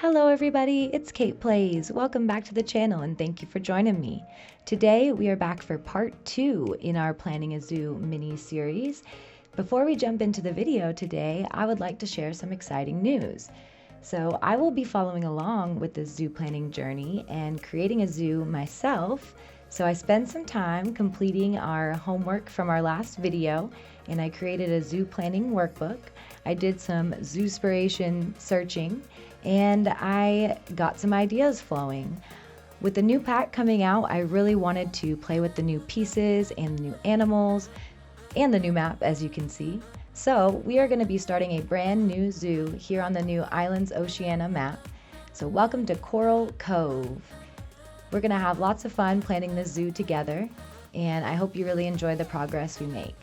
Hello everybody, it's Kate Plays. Welcome back to the channel and thank you for joining me. Today we are back for part 2 in our Planning a Zoo mini-series. Before we jump into the video today, I would like to share some exciting news. So I will be following along with the zoo planning journey and creating a zoo myself. So I spent some time completing our homework from our last video and I created a zoo planning workbook. I did some zoo-spiration searching and I got some ideas flowing. With the new pack coming out, I really wanted to play with the new pieces and the new animals and the new map, as you can see. So we are going to be starting a brand new zoo here on the new Islands Oceania map. So welcome to Coral Cove. We're going to have lots of fun planning this zoo together, and I hope you really enjoy the progress we make.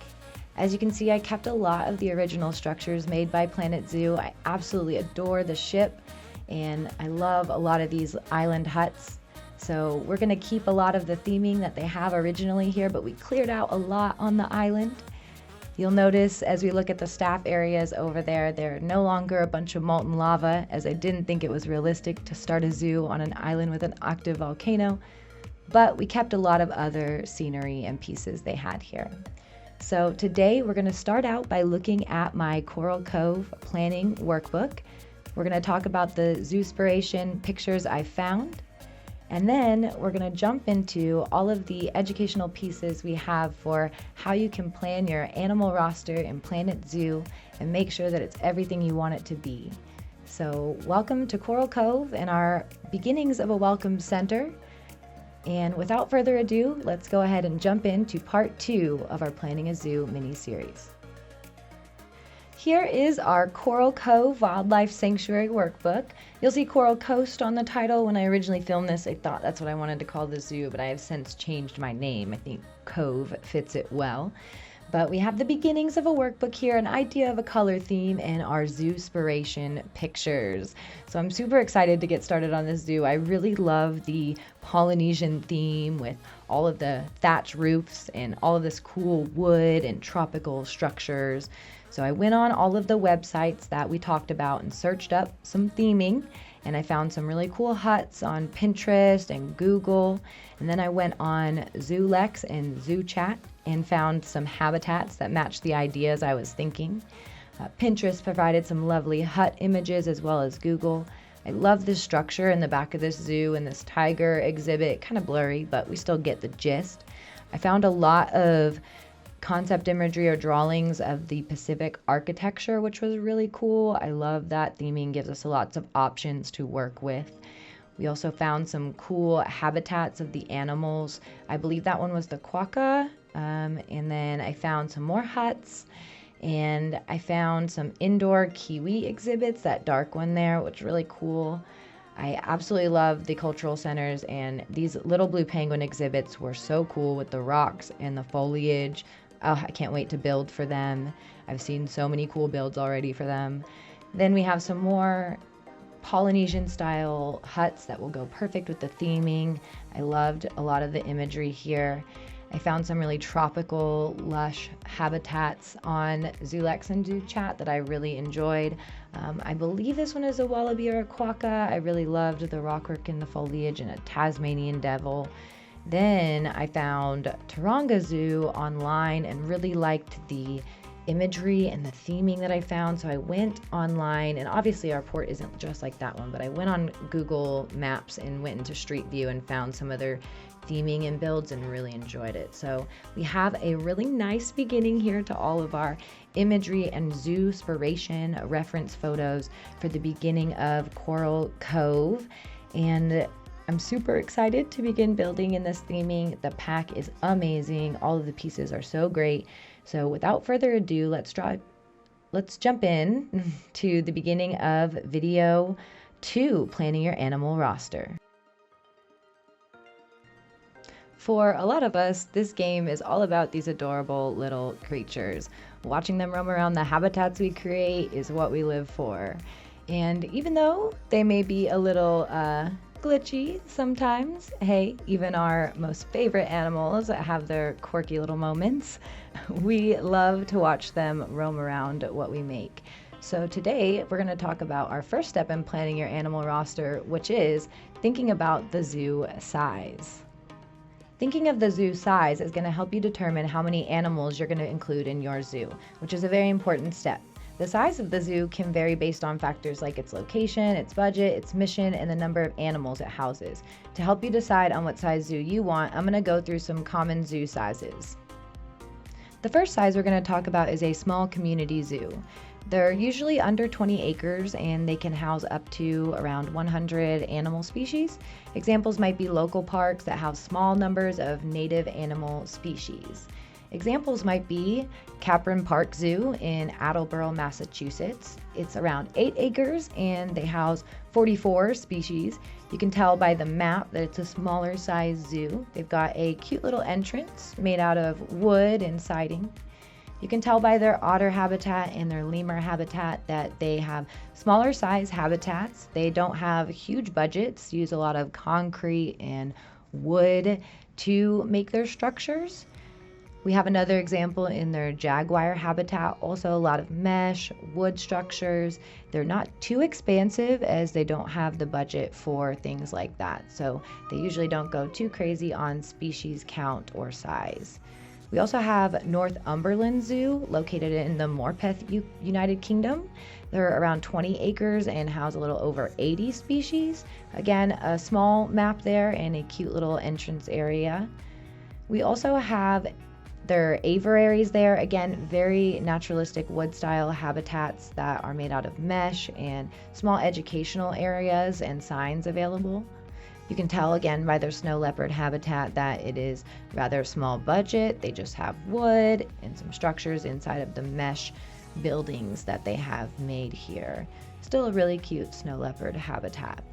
As you can see, I kept a lot of the original structures made by Planet Zoo. I absolutely adore the ship, and I love a lot of these island huts. So we're going to keep a lot of the theming that they have originally here, but we cleared out a lot on the island. You'll notice as we look at the staff areas over there, they're no longer a bunch of molten lava, as I didn't think it was realistic to start a zoo on an island with an active volcano, but we kept a lot of other scenery and pieces they had here. So today we're going to start out by looking at my Coral Cove planning workbook. We're going to talk about the zoo-spiration pictures I found, and then we're going to jump into all of the educational pieces we have for how you can plan your animal roster in Planet Zoo and make sure that it's everything you want it to be. So welcome to Coral Cove and our beginnings of a welcome center. And without further ado, let's go ahead and jump into part 2 of our Planning a Zoo mini-series. Here is our Coral Cove Wildlife Sanctuary workbook. You'll see Coral Coast on the title. When I originally filmed this, I thought that's what I wanted to call the zoo, but I have since changed my name. I think Cove fits it well. But we have the beginnings of a workbook here, an idea of a color theme, and our zoo-spiration pictures. So I'm super excited to get started on this zoo. I really love the Polynesian theme with all of the thatch roofs and all of this cool wood and tropical structures. So I went on all of the websites that we talked about and searched up some theming, and I found some really cool huts on Pinterest and Google. And then I went on ZooLex and ZooChat and found some habitats that matched the ideas I was thinking. Pinterest provided some lovely hut images as well as Google. I love this structure in the back of this zoo and this tiger exhibit, kind of blurry, but we still get the gist. I found a lot of concept imagery or drawings of the Pacific architecture, which was really cool. I love that theming gives us lots of options to work with. We also found some cool habitats of the animals. I believe that one was the quokka. And then I found some more huts, and I found some indoor kiwi exhibits, that dark one there, which is really cool. I absolutely love the cultural centers, and these little blue penguin exhibits were so cool with the rocks and the foliage. Oh, I can't wait to build for them. I've seen so many cool builds already for them. Then we have some more Polynesian style huts that will go perfect with the theming. I loved a lot of the imagery here. I found some really tropical, lush habitats on ZooLex and ZooChat that I really enjoyed. I believe this one is a wallaby or a quokka. I really loved the rockwork and the foliage, and a Tasmanian devil. Then I found Taronga Zoo online and really liked the imagery and the theming that I found. So I went online, and obviously our port isn't just like that one, but I went on Google Maps and went into Street View and found some other theming and builds and really enjoyed it. So we have a really nice beginning here to all of our imagery and zoo-spiration reference photos for the beginning of Coral Cove. And I'm super excited to begin building in this theming. The pack is amazing. All of the pieces are so great. So without further ado, let's jump in to the beginning of video 2, planning your animal roster. For a lot of us, this game is all about these adorable little creatures. Watching them roam around the habitats we create is what we live for. And even though they may be a little glitchy sometimes, hey, even our most favorite animals have their quirky little moments. We love to watch them roam around what we make. So today we're going to talk about our first step in planning your animal roster, which is thinking about the zoo size. Thinking of the zoo size is going to help you determine how many animals you're going to include in your zoo, which is a very important step. The size of the zoo can vary based on factors like its location, its budget, its mission, and the number of animals it houses. To help you decide on what size zoo you want, I'm going to go through some common zoo sizes. The first size we're going to talk about is a small community zoo. They're usually under 20 acres and they can house up to around 100 animal species. Examples might be local parks that have small numbers of native animal species. Examples might be Capron Park Zoo in Attleboro, Massachusetts. It's around 8 acres and they house 44 species. You can tell by the map that it's a smaller size zoo. They've got a cute little entrance made out of wood and siding. You can tell by their otter habitat and their lemur habitat that they have smaller size habitats. They don't have huge budgets, use a lot of concrete and wood to make their structures. We have another example in their jaguar habitat, also a lot of mesh, wood structures. They're not too expansive as they don't have the budget for things like that. So they usually don't go too crazy on species count or size. We also have Northumberland Zoo, located in the Morpeth, United Kingdom. They're around 20 acres and house a little over 80 species. Again, a small map there and a cute little entrance area. We also have their aviaries there, again, very naturalistic wood style habitats that are made out of mesh and small educational areas and signs available. You can tell again by their snow leopard habitat that it is rather small budget. They just have wood and some structures inside of the mesh buildings that they have made here. Still a really cute snow leopard habitat.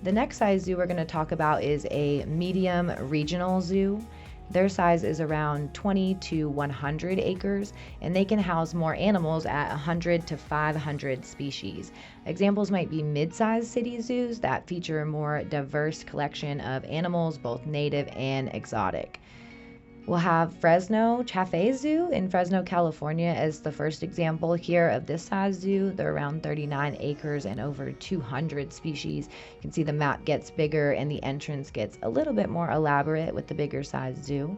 The next size zoo we're going to talk about is a medium regional zoo. Their size is around 20 to 100 acres, and they can house more animals at 100 to 500 species. Examples might be mid-sized city zoos that feature a more diverse collection of animals, both native and exotic. We'll have Fresno Chaffee Zoo in Fresno, California as the first example here of this size zoo. They're around 39 acres and over 200 species. You can see the map gets bigger and the entrance gets a little bit more elaborate with the bigger size zoo.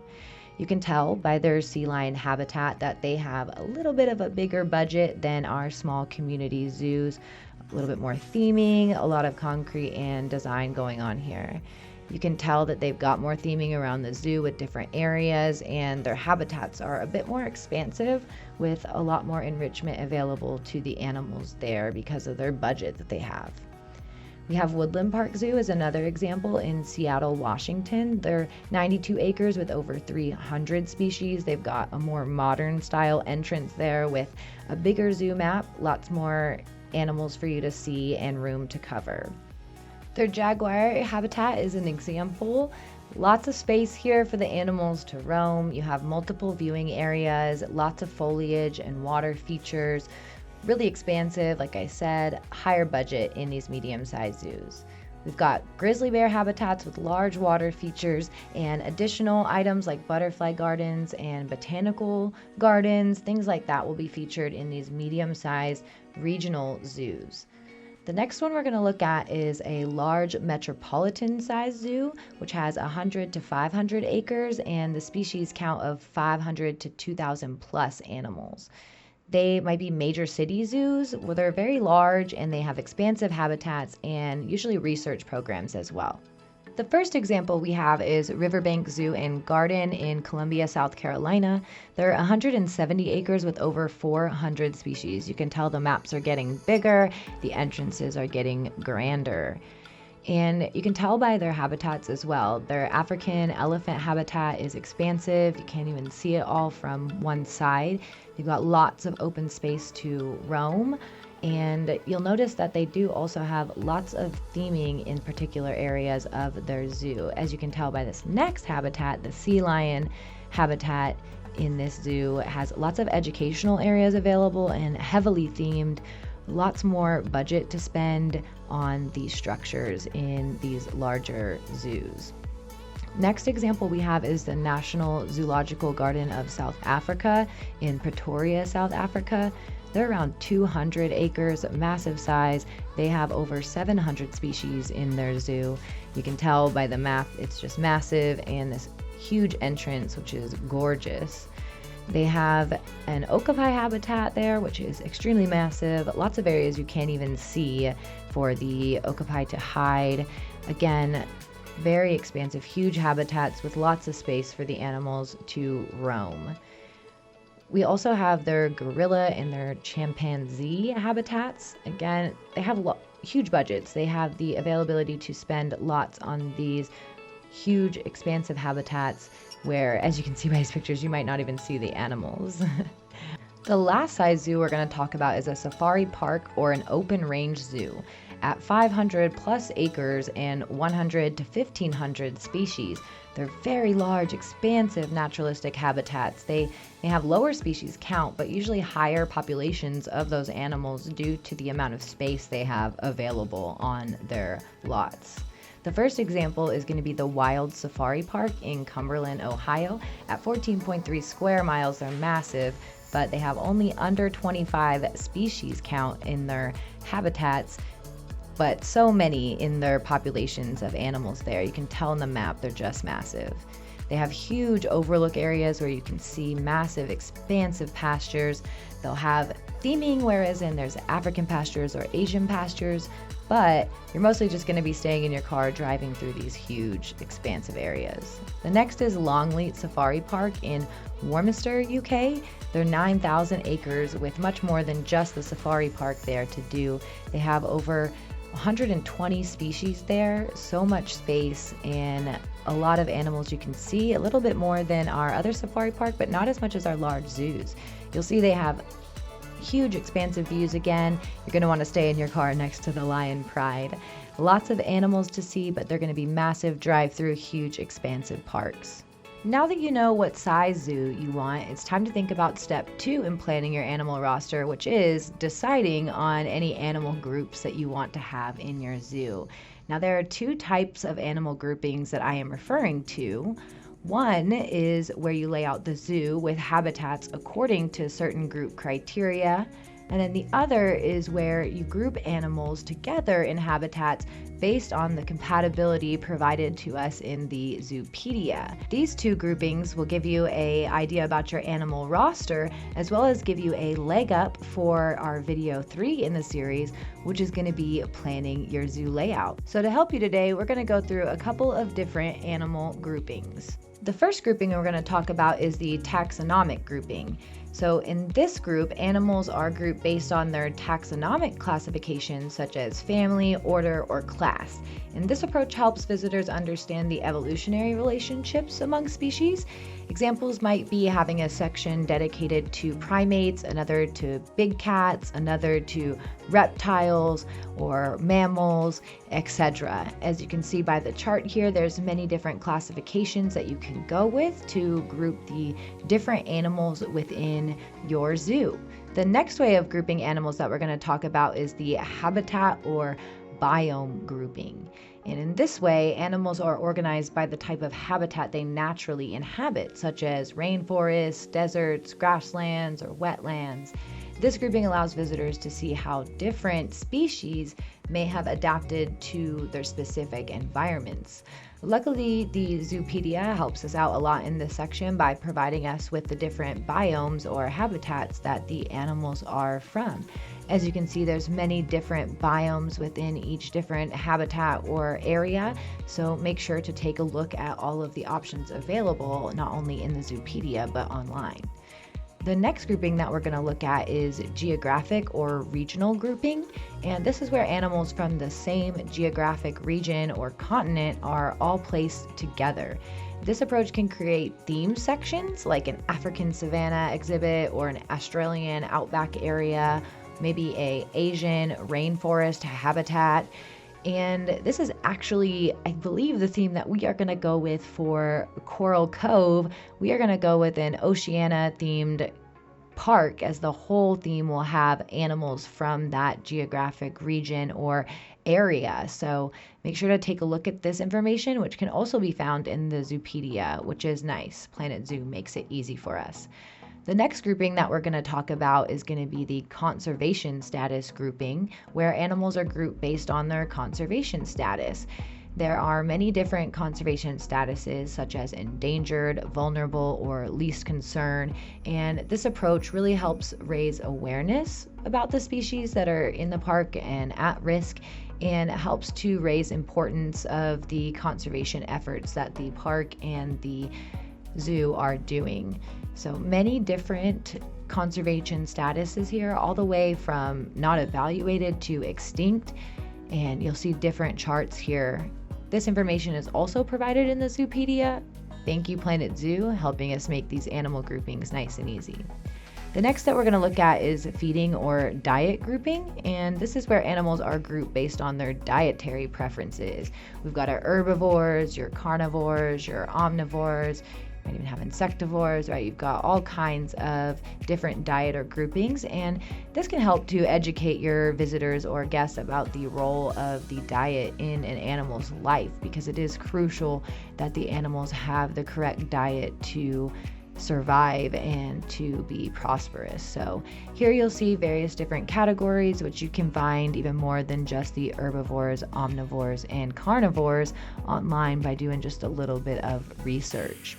You can tell by their sea lion habitat that they have a little bit of a bigger budget than our small community zoos. A little bit more theming, a lot of concrete and design going on here. You can tell that they've got more theming around the zoo with different areas, and their habitats are a bit more expansive with a lot more enrichment available to the animals there because of their budget that they have. We have Woodland Park Zoo as another example in Seattle, Washington. They're 92 acres with over 300 species. They've got a more modern style entrance there with a bigger zoo map, lots more animals for you to see and room to cover. Their jaguar habitat is an example. Lots of space here for the animals to roam. You have multiple viewing areas, lots of foliage and water features. Really expansive, like I said, higher budget in these medium-sized zoos. We've got grizzly bear habitats with large water features and additional items like butterfly gardens and botanical gardens. Things like that will be featured in these medium-sized regional zoos. The next one we're going to look at is a large metropolitan size zoo, which has 100 to 500 acres and the species count of 500 to 2,000 plus animals. They might be major city zoos where they're very large and they have expansive habitats and usually research programs as well. The first example we have is Riverbank Zoo and Garden in Columbia, South Carolina. They're 170 acres with over 400 species. You can tell the maps are getting bigger, the entrances are getting grander. And you can tell by their habitats as well. Their African elephant habitat is expansive. You can't even see it all from one side. They've got lots of open space to roam. And you'll notice that they do also have lots of theming in particular areas of their zoo. As you can tell by this next habitat, the sea lion habitat in this zoo has lots of educational areas available and heavily themed, lots more budget to spend on these structures in these larger zoos. Next example we have is the National Zoological Garden of South Africa in Pretoria, South Africa. They're around 200 acres, massive size. They have over 700 species in their zoo. You can tell by the map, it's just massive, and this huge entrance, which is gorgeous. They have an okapi habitat there, which is extremely massive. Lots of areas you can't even see for the okapi to hide. Again, very expansive, huge habitats with lots of space for the animals to roam. We also have their gorilla and their chimpanzee habitats. Again, they have huge budgets. They have the availability to spend lots on these huge, expansive habitats where, as you can see by these pictures, you might not even see the animals. The last size zoo we're going to talk about is a safari park or an open range zoo. At 500 plus acres and 100 to 1,500 species. They're very large, expansive naturalistic habitats. They have lower species count, but usually higher populations of those animals due to the amount of space they have available on their lots. The first example is going to be the Wild Safari Park in Cumberland, Ohio. At 14.3 square miles, they're massive, but they have only under 25 species count in their habitats, but so many in their populations of animals there. You can tell on the map they're just massive. They have huge overlook areas where you can see massive, expansive pastures. They'll have theming, whereas there's African pastures or Asian pastures, but you're mostly just going to be staying in your car driving through these huge, expansive areas. The next is Longleat Safari Park in Warminster, UK. They're 9,000 acres with much more than just the safari park there to do. They have over 120 species there, so much space and a lot of animals you can see, a little bit more than our other safari park, but not as much as our large zoos. You'll see they have huge expansive views again. You're going to want to stay in your car next to the Lion Pride. Lots of animals to see, but they're going to be massive drive-through, huge expansive parks. Now that you know what size zoo you want, it's time to think about step 2 in planning your animal roster, which is deciding on any animal groups that you want to have in your zoo. Now, there are 2 types of animal groupings that I am referring to. One is where you lay out the zoo with habitats according to certain group criteria. And then the other is where you group animals together in habitats based on the compatibility provided to us in the Zoopedia. These 2 groupings will give you an idea about your animal roster, as well as give you a leg up for our video 3 in the series, which is going to be planning your zoo layout. So to help you today, we're going to go through a couple of different animal groupings. The first grouping we're going to talk about is the taxonomic grouping. So in this group, animals are grouped based on their taxonomic classifications such as family, order, or class. And this approach helps visitors understand the evolutionary relationships among species. Examples might be having a section dedicated to primates, another to big cats, another to reptiles or mammals, etc. As you can see by the chart here, there's many different classifications that you can go with to group the different animals within your zoo. The next way of grouping animals that we're going to talk about is the habitat or biome grouping. And in this way, animals are organized by the type of habitat they naturally inhabit, such as rainforests, deserts, grasslands, or wetlands. This grouping allows visitors to see how different species may have adapted to their specific environments. Luckily, the Zoopedia helps us out a lot in this section by providing us with the different biomes or habitats that the animals are from. As you can see, there's many different biomes within each different habitat or area, so make sure to take a look at all of the options available, not only in the Zoopedia, but online. The next grouping that we're going to look at is geographic or regional grouping, and this is where animals from the same geographic region or continent are all placed together. This approach can create theme sections like an African savanna exhibit or an Australian outback area, maybe an Asian rainforest habitat. And this is actually, I believe, the theme that we are going to go with for Coral Cove. We are going to go with an Oceania-themed park, as the whole theme will have animals from that geographic region or area. So make sure to take a look at this information, which can also be found in the Zoopedia, which is nice. Planet Zoo makes it easy for us. The next grouping that we're going to talk about is going to be the conservation status grouping, where animals are grouped based on their conservation status. There are many different conservation statuses, such as endangered, vulnerable, or least concern, and this approach really helps raise awareness about the species that are in the park and at risk, and helps to raise importance of the conservation efforts that the park and the zoo are doing. So many different conservation statuses here, all the way from not evaluated to extinct, and you'll see different charts here. This information is also provided in the Zoopedia. Thank you, Planet Zoo, helping us make these animal groupings nice and easy. The next that we're going to look at is feeding or diet grouping, and this is where animals are grouped based on their dietary preferences. We've got our herbivores, your carnivores, your omnivores, might even have insectivores, right? You've got all kinds of different diet or groupings, and this can help to educate your visitors or guests about the role of the diet in an animal's life, because it is crucial that the animals have the correct diet to survive and to be prosperous. So here you'll see various different categories, which you can find even more than just the herbivores, omnivores, and carnivores online by doing just a little bit of research.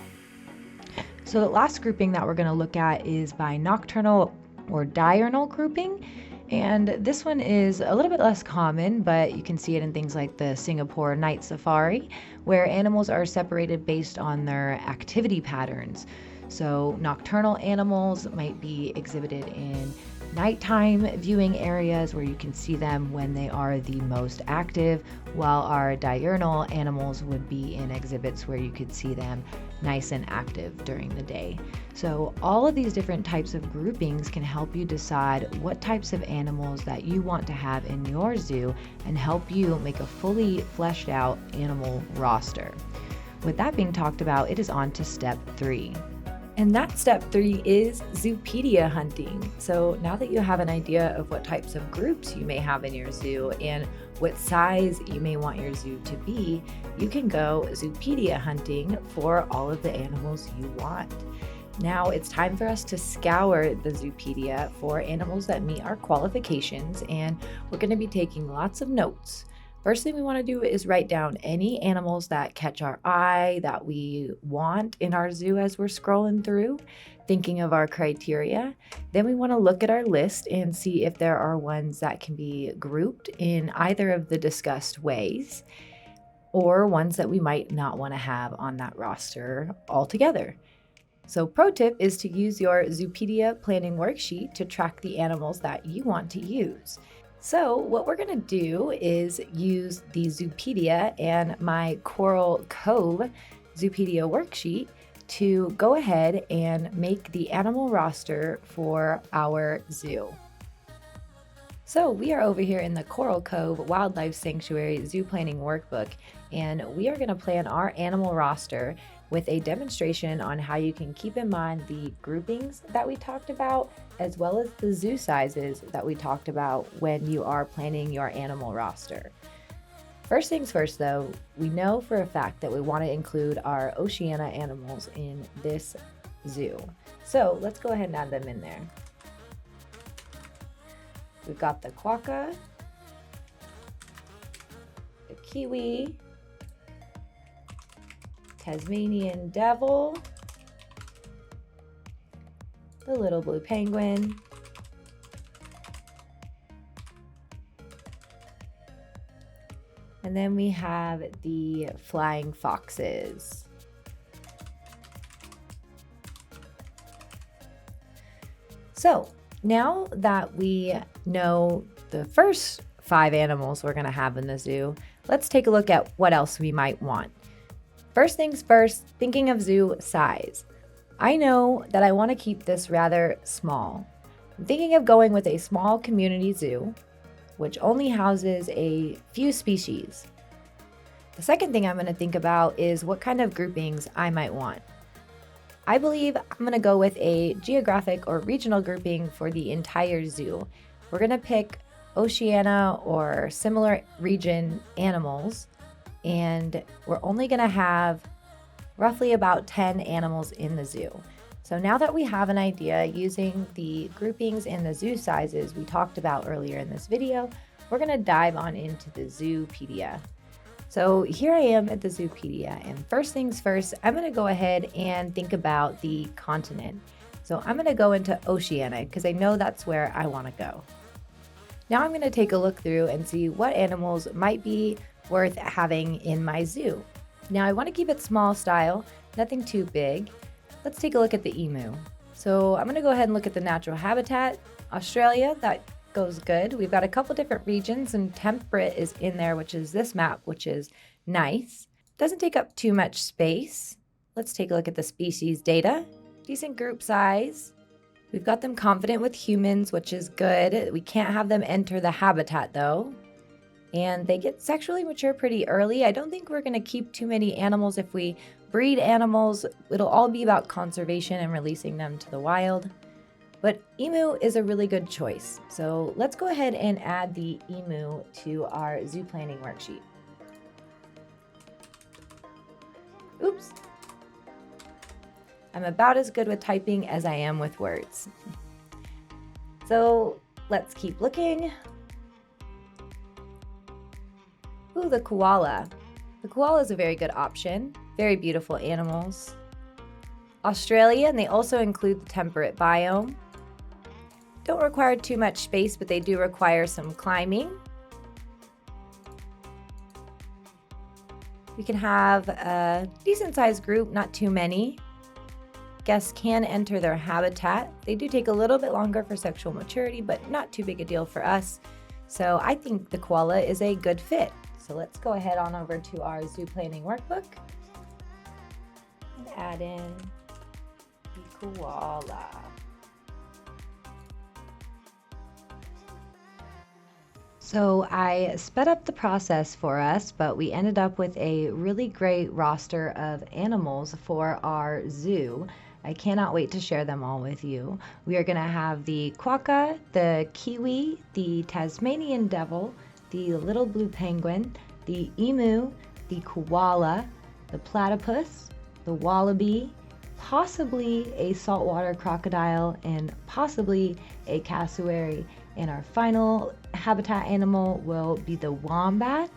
So the last grouping that we're going to look at is by nocturnal or diurnal grouping. And this one is a little bit less common, but you can see it in things like the Singapore night safari, where animals are separated based on their activity patterns. So nocturnal animals might be exhibited in nighttime viewing areas where you can see them when they are the most active, while our diurnal animals would be in exhibits where you could see them nice and active during the day. So all of these different types of groupings can help you decide what types of animals that you want to have in your zoo and help you make a fully fleshed out animal roster. With that being talked about, it is on to step 3. And that step 3 is Zoopedia hunting. So now that you have an idea of what types of groups you may have in your zoo and what size you may want your zoo to be, you can go Zoopedia hunting for all of the animals you want. Now it's time for us to scour the Zoopedia for animals that meet our qualifications, and we're going to be taking lots of notes. First thing we want to do is write down any animals that catch our eye, that we want in our zoo as we're scrolling through, thinking of our criteria. Then we want to look at our list and see if there are ones that can be grouped in either of the discussed ways, or ones that we might not want to have on that roster altogether. So pro tip is to use your Zoopedia planning worksheet to track the animals that you want to use. So what we're going to do is use the Zoopedia and my Coral Cove Zoopedia worksheet to go ahead and make the animal roster for our zoo. So we are over here in the Coral Cove Wildlife Sanctuary Zoo Planning Workbook, and we are going to plan our animal roster with a demonstration on how you can keep in mind the groupings that we talked about, as well as the zoo sizes that we talked about when you are planning your animal roster. First things first though, we know for a fact that we want to include our Oceania animals in this zoo. So let's go ahead and add them in there. We've got the quokka, the kiwi, Tasmanian devil, the little blue penguin, and then we have the flying foxes. So now that we know the first 5 animals we're going to have in the zoo, let's take a look at what else we might want. First things first, thinking of zoo size. I know that I want to keep this rather small. I'm thinking of going with a small community zoo, which only houses a few species. The second thing I'm going to think about is what kind of groupings I might want. I believe I'm going to go with a geographic or regional grouping for the entire zoo. We're going to pick Oceania or similar region animals, and we're only going to have roughly about 10 animals in the zoo. So now that we have an idea using the groupings and the zoo sizes we talked about earlier in this video, we're going to dive on into the Zoopedia. So here I am at the Zoopedia, and first things first, I'm going to go ahead and think about the continent. So I'm going to go into Oceania because I know that's where I want to go. Now I'm going to take a look through and see what animals might be worth having in my zoo. Now I want to keep it small style, nothing too big. Let's take a look at the emu. So I'm going to go ahead and look at the natural habitat. Australia, that goes good. We've got a couple different regions, and temperate is in there, which is this map, which is nice. Doesn't take up too much space. Let's take a look at the species data. Decent group size. We've got them confident with humans, which is good. We can't have them enter the habitat though. And they get sexually mature pretty early. I don't think we're going to keep too many animals. If we breed animals, it'll all be about conservation and releasing them to the wild. But emu is a really good choice. So let's go ahead and add the emu to our zoo planning worksheet. Oops. I'm about as good with typing as I am with words. So let's keep looking. Ooh, the koala. The koala is a very good option. Very beautiful animals. Australia, and they also include the temperate biome. Don't require too much space, but they do require some climbing. We can have a decent sized group, not too many. Guests can enter their habitat. They do take a little bit longer for sexual maturity, but not too big a deal for us. So I think the koala is a good fit. So let's go ahead on over to our zoo planning workbook and add in the koala. So I sped up the process for us, but we ended up with a really great roster of animals for our zoo. I cannot wait to share them all with you. We are going to have the quokka, the kiwi, the Tasmanian devil, the little blue penguin, the emu, the koala, the platypus, the wallaby, possibly a saltwater crocodile, and possibly a cassowary. And our final habitat animal will be the wombat.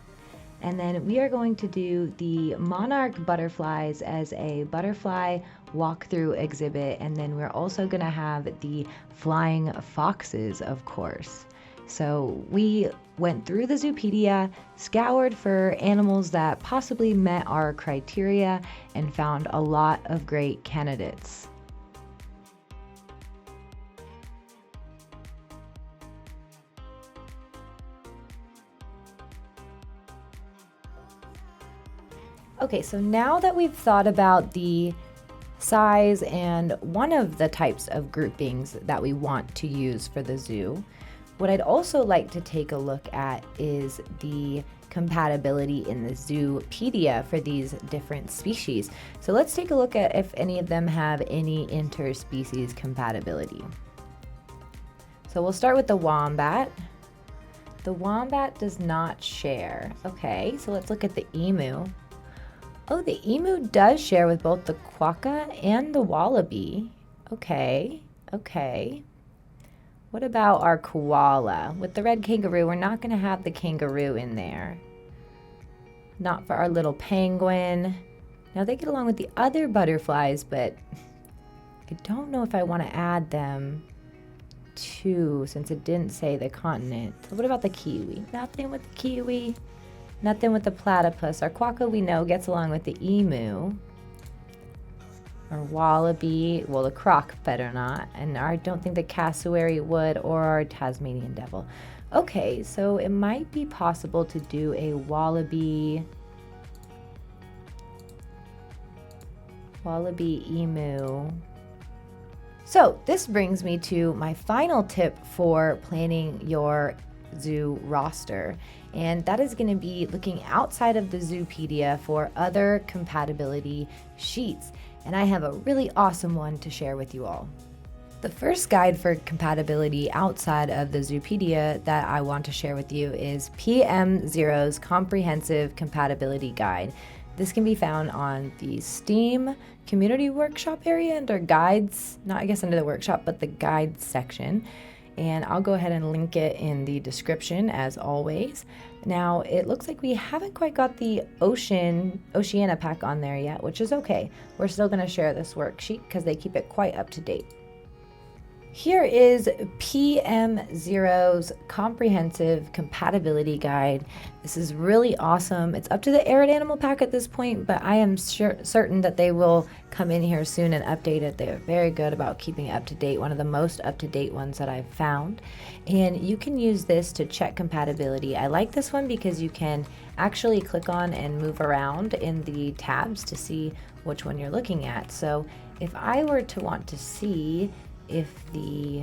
And then we are going to do the monarch butterflies as a butterfly walkthrough exhibit. And then we're also going to have the flying foxes, of course. So we went through the Zoopedia, scoured for animals that possibly met our criteria, and found a lot of great candidates. Okay, so now that we've thought about the size and one of the types of groupings that we want to use for the zoo, what I'd also like to take a look at is the compatibility in the Zoopedia for these different species. So let's take a look at if any of them have any interspecies compatibility. So we'll start with the wombat. The wombat does not share. Okay, so let's look at the emu. Oh, the emu does share with both the quokka and the wallaby. Okay. What about our koala? With the red kangaroo, we're not going to have the kangaroo in there. Not for our little penguin. Now they get along with the other butterflies, but I don't know if I want to add them too, since it didn't say the continent. So what about the kiwi? Nothing with the kiwi. Nothing with the platypus. Our quokka, we know, gets along with the emu. Our wallaby, well, the croc better not. And I don't think the cassowary would, or our Tasmanian devil. Okay, so it might be possible to do a wallaby emu. So this brings me to my final tip for planning your zoo roster, and that is going to be looking outside of the Zoopedia for other compatibility sheets, and I have a really awesome one to share with you all. The first guide for compatibility outside of the Zoopedia that I want to share with you is PM0's Comprehensive Compatibility Guide. This can be found on the STEAM community workshop area under guides, not I guess under the workshop, but the guides section. And I'll go ahead and link it in the description as always. Now, it looks like we haven't quite got the Oceania pack on there yet, which is okay. We're still gonna share this worksheet because they keep it quite up to date. Here is PM0's comprehensive compatibility guide. This is really awesome. It's up to the Arid Animal pack at this point, but I am certain that they will come in here soon and update it. They're very good about keeping it up to date, one of the most up-to-date ones that I've found. And you can use this to check compatibility. I like this one because you can actually click on and move around in the tabs to see which one you're looking at. So if I were to want to see if the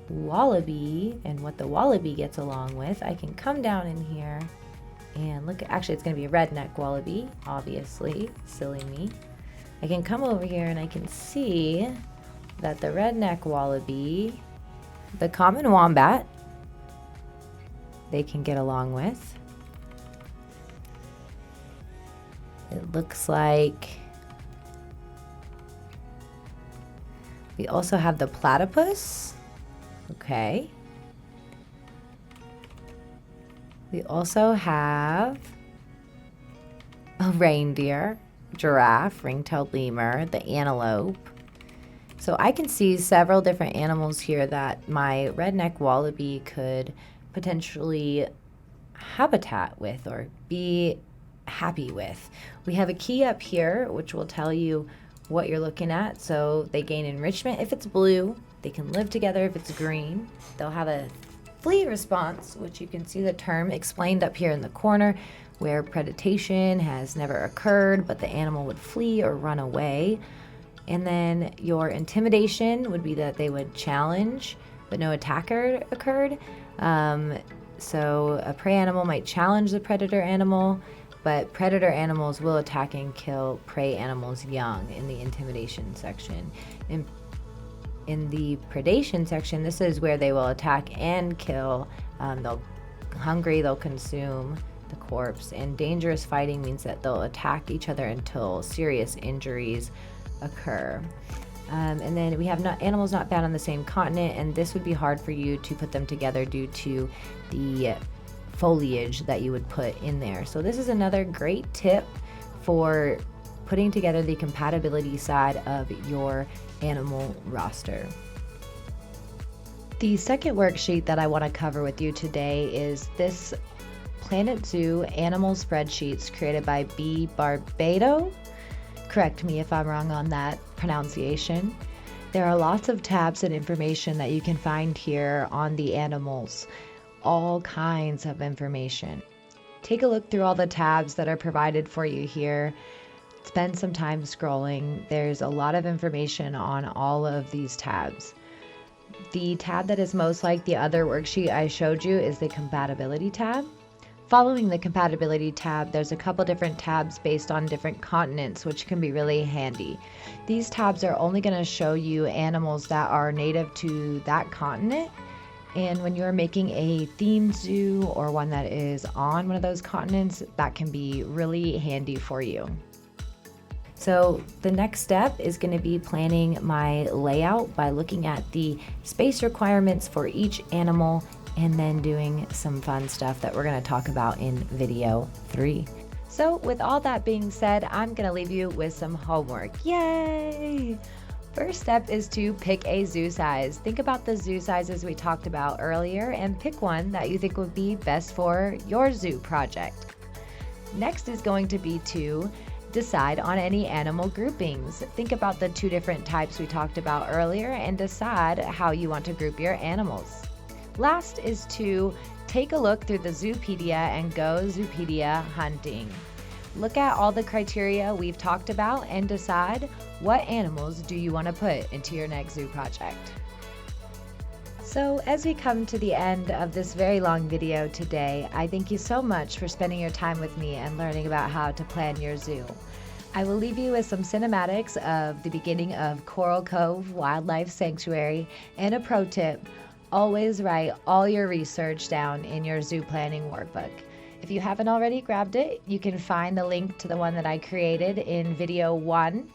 wallaby and what the wallaby gets along with, I can come down in here and look at, actually it's going to be a redneck wallaby, obviously, silly me. I can come over here and I can see that the redneck wallaby, the common wombat, they can get along with. It looks like we also have the platypus. Okay. We also have a reindeer, giraffe, ring-tailed lemur, the antelope. So I can see several different animals here that my redneck wallaby could potentially habitat with or be happy with. We have a key up here which will tell you what you're looking at. So they gain enrichment if it's blue, they can live together if it's green, they'll have a flee response, which you can see the term explained up here in the corner, where predation has never occurred but the animal would flee or run away. And then your intimidation would be that they would challenge but no attacker occurred. So a prey animal might challenge the predator animal, but predator animals will attack and kill prey animals young in the intimidation section. In the predation section, this is where they will attack and kill. They'll hungry, they'll consume the corpse. And dangerous fighting means that they'll attack each other until serious injuries occur. And then we have animals not found on the same continent, and this would be hard for you to put them together due to the foliage that you would put in there. So this is another great tip for putting together the compatibility side of your animal roster. The second worksheet that I want to cover with you today is this Planet Zoo animal spreadsheets created by B. Barbado. Correct me if I'm wrong on that pronunciation. There are lots of tabs and information that you can find here on the animals. All kinds of information. Take a look through all the tabs that are provided for you here. Spend some time scrolling. There's a lot of information on all of these tabs. The tab that is most like the other worksheet I showed you is the compatibility tab. Following the compatibility tab, there's a couple different tabs based on different continents, which can be really handy. These tabs are only going to show you animals that are native to that continent. And when you're making a themed zoo or one that is on one of those continents, that can be really handy for you. So the next step is going to be planning my layout by looking at the space requirements for each animal and then doing some fun stuff that we're going to talk about in video 3. So with all that being said, I'm going to leave you with some homework. Yay! First step is to pick a zoo size. Think about the zoo sizes we talked about earlier and pick one that you think would be best for your zoo project. Next is going to be to decide on any animal groupings. Think about the 2 different types we talked about earlier and decide how you want to group your animals. Last is to take a look through the Zoopedia and go Zoopedia hunting. Look at all the criteria we've talked about and decide what animals do you want to put into your next zoo project. So as we come to the end of this very long video today, I thank you so much for spending your time with me and learning about how to plan your zoo. I will leave you with some cinematics of the beginning of Coral Cove Wildlife Sanctuary and a pro tip: always write all your research down in your zoo planning workbook. If you haven't already grabbed it, you can find the link to the one that I created in video 1.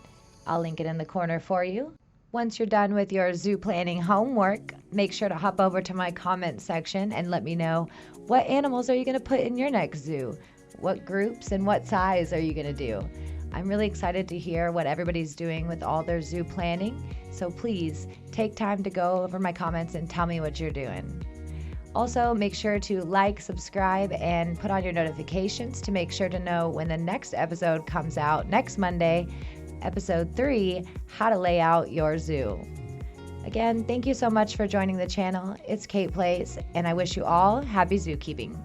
I'll link it in the corner for you. Once you're done with your zoo planning homework, make sure to hop over to my comment section and let me know, what animals are you going to put in your next zoo? What groups and what size are you going to do? I'm really excited to hear what everybody's doing with all their zoo planning, so please take time to go over my comments and tell me what you're doing. Also, make sure to like, subscribe, and put on your notifications to make sure to know when the next episode comes out next Monday, episode 3, how to lay out your zoo. Again, thank you so much for joining the channel. It's Kate Plays, and I wish you all happy zookeeping.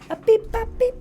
A beep, bop, beep.